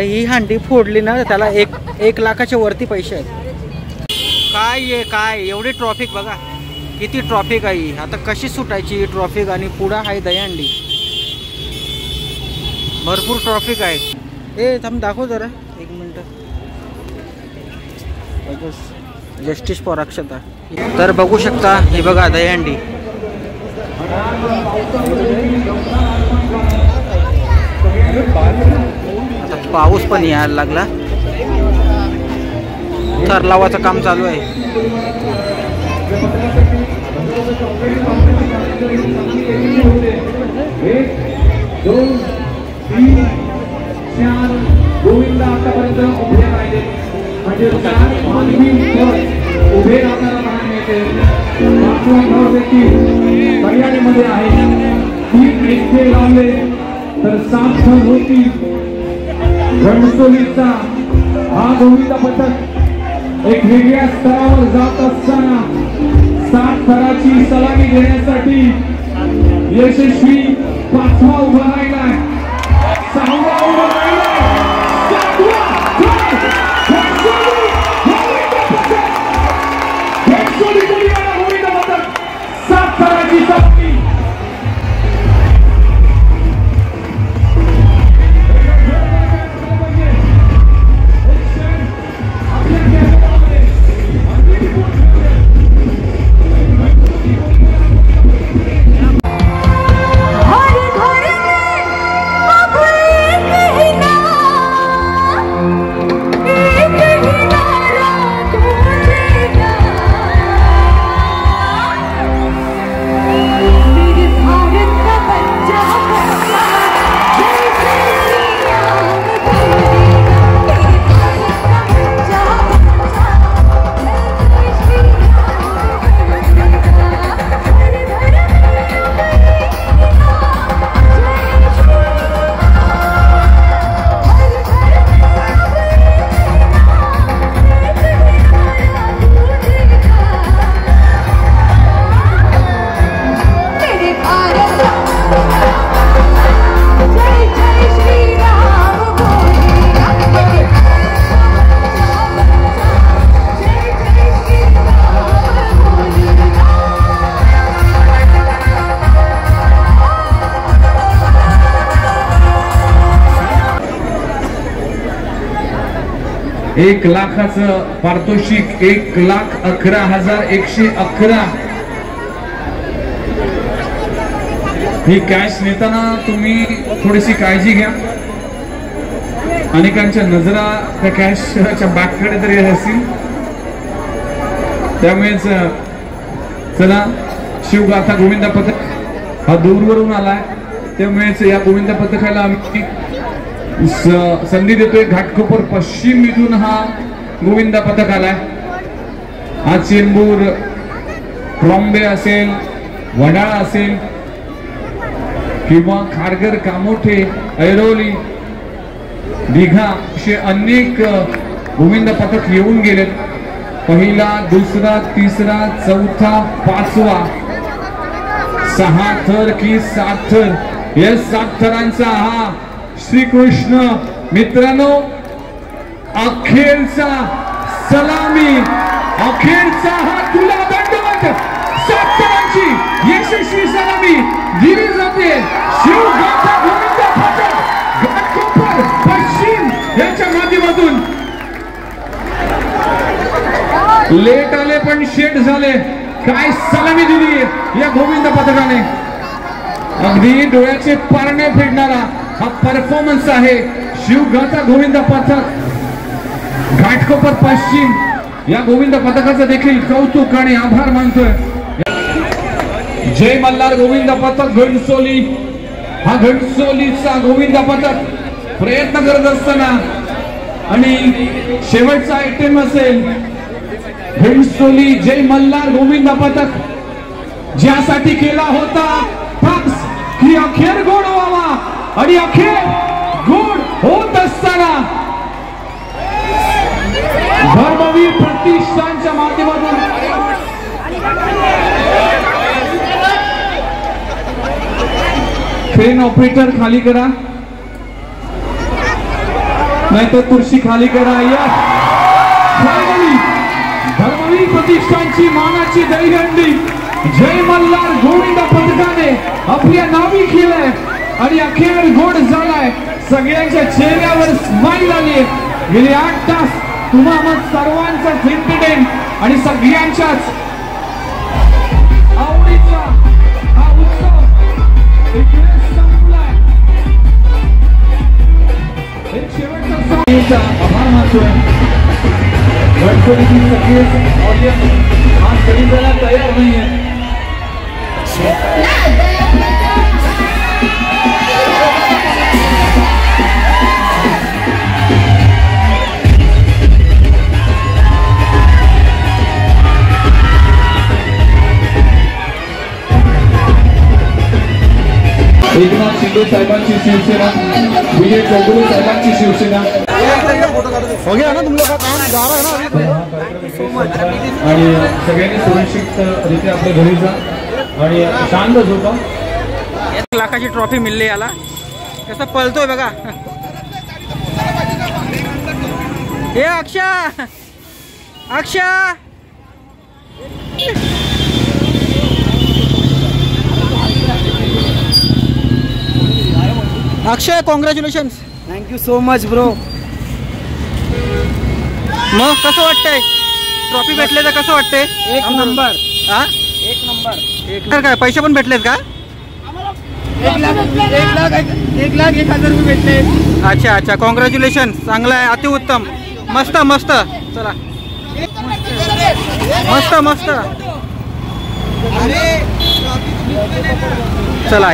ही हांडी फोडली ना त्याला एक लाखाच्या वरती पैसे आहेत। काय एवढी ट्रॉफिक बघा, किती ट्रॉफिक आहे। आता कशी सुटायची ट्रॉफिक? आणि पुढं आहे दहीहंडी, भरपूर ट्रॉफिक आहे। ए थांब दाखव जरा 1 मिनिट। जस्टिस फॉर अक्षता। तर बघू शकता हे बघा दहीहंडी। पाऊस पण यायला लागला, थर लावायचं काम चालू आहे। गोविंदा आतापर्यंत उभे राहिले म्हणजे उभे राहताना पाहायला मिळते। हरियाणामध्ये आहे 3 इथे लावले तर 7 थर होती। घणसोलीचा हा गोविंदा पथक एक वेगळ्या स्तरावर जात असताना 7 थराची सलामी देण्यासाठी यशस्वी 5वा उभा राहिलाय, 6वा उभा राहिलाय, 7वा गोविंदा पथक 7 थराची सलामी। एक लाखाचं पारितोषिक 1,11,111 ही कॅश नेताना तुम्ही थोडीशी काळजी घ्या। अनेकांच्या नजरा त्या कॅशच्या बॅगकडे तरी असतील, त्यामुळेच चला शिवगाथा गोविंदा पथक हा दूरवरून आलाय, त्यामुळेच या गोविंदा पथकाला आम्ही संधी देतोय। घाटकोपर पश्चिम इथून हा गोविंदा पथक आलाय। हा चेंबूर, ट्रॉम्बे असेल, वडाळा असेल किंवा खारघर, कामोठे, ऐरोली, दिघा असे अनेक गोविंदा पथक येऊन गेलेत। पहिला, दुसरा, तिसरा, चौथा, 5वा, 6 थर की 7 थर या 7 थरांचा हा श्रीकृष्ण मित्रांनो अखेरचा सलामी, अखेरचा हा तुला दंडवत 7 थरांची यशस्वी सलामी दिली जाते। शिवगाथा गोविंदा पथक घाटकोपर पश्चिम याच्या माध्यमातून लेट आले पण शेट झाले। काय सलामी दिली या गोविंदा पथकाने, अगदी डोळ्याचे पारणे फेडणारा हा परफॉर्मन्स आहे। शिवगाथा गोविंदा पथक घाटकोपर पश्चिम या गोविंदा पथकाचं देखील कौतुक आणि आभार मानतोय। जय मल्हार गोविंदा पथक घणसोली, हा घणसोलीचा गोविंदा पथक प्रयत्न करत असताना आणि शेवटचा आयटम असेल घणसोली जय मल्हार गोविंदा पथक ज्यासाठी केला होता फाक्स की अखेर गोड व्हावा आणि अखेर गोड होत असताना धर्मवीर प्रतिष्ठानच्या माध्यमातून क्रेन ऑपरेटर खाली करा। नाहीतर तुळशी खाली करा. या फायनली धर्मवीर प्रतिष्ठानची मानाची दहीहंडी जय मल्हार गोविंद पथकाने आपल्या नावी केलंय आणि अखेर गोड झालाय. सगळ्यांच्या चेहऱ्यावर स्माईल आली. गेली 8 तास तुम्हा सर्वांचाच एंटरटेन आणि सगळ्यांच्याच आवडीचा हा उत्सव इकडे संपलाय. एक शेवटचा आभार मानतोय. गणपतीची सगळेच ऑडियन्स आज खरेदीला तयार नाहीये. एकनाथ शिंदे साहेबांची शिवसेना, विजय चौगुले साहेबांची शिवसेना हो गया ना तुम लोग का काम जा रहा है ना. आणि सगळ्यांनी सुरक्षितरित्या आपल्या घरी जा आणि शांत झोपा. 1 लाखाची ट्रॉफी मिळली याला. कसं पळतोय बघा. हे Akshay Akshay Akshay congratulations. Thank you so much bro. मग कसं वाटतंय ट्रॉफी भेटले तर कसं वाटतंय? एक नंबर. हा एक नंबर. तर काय पैसे पण भेटलेत का? 1,01,000 रुपये भेटले. अच्छा अच्छा कॉंग्रॅच्युलेशन. चांगलं आहे अतिउत्तम. मस्त मस्त. चला मस्त मस्त. चला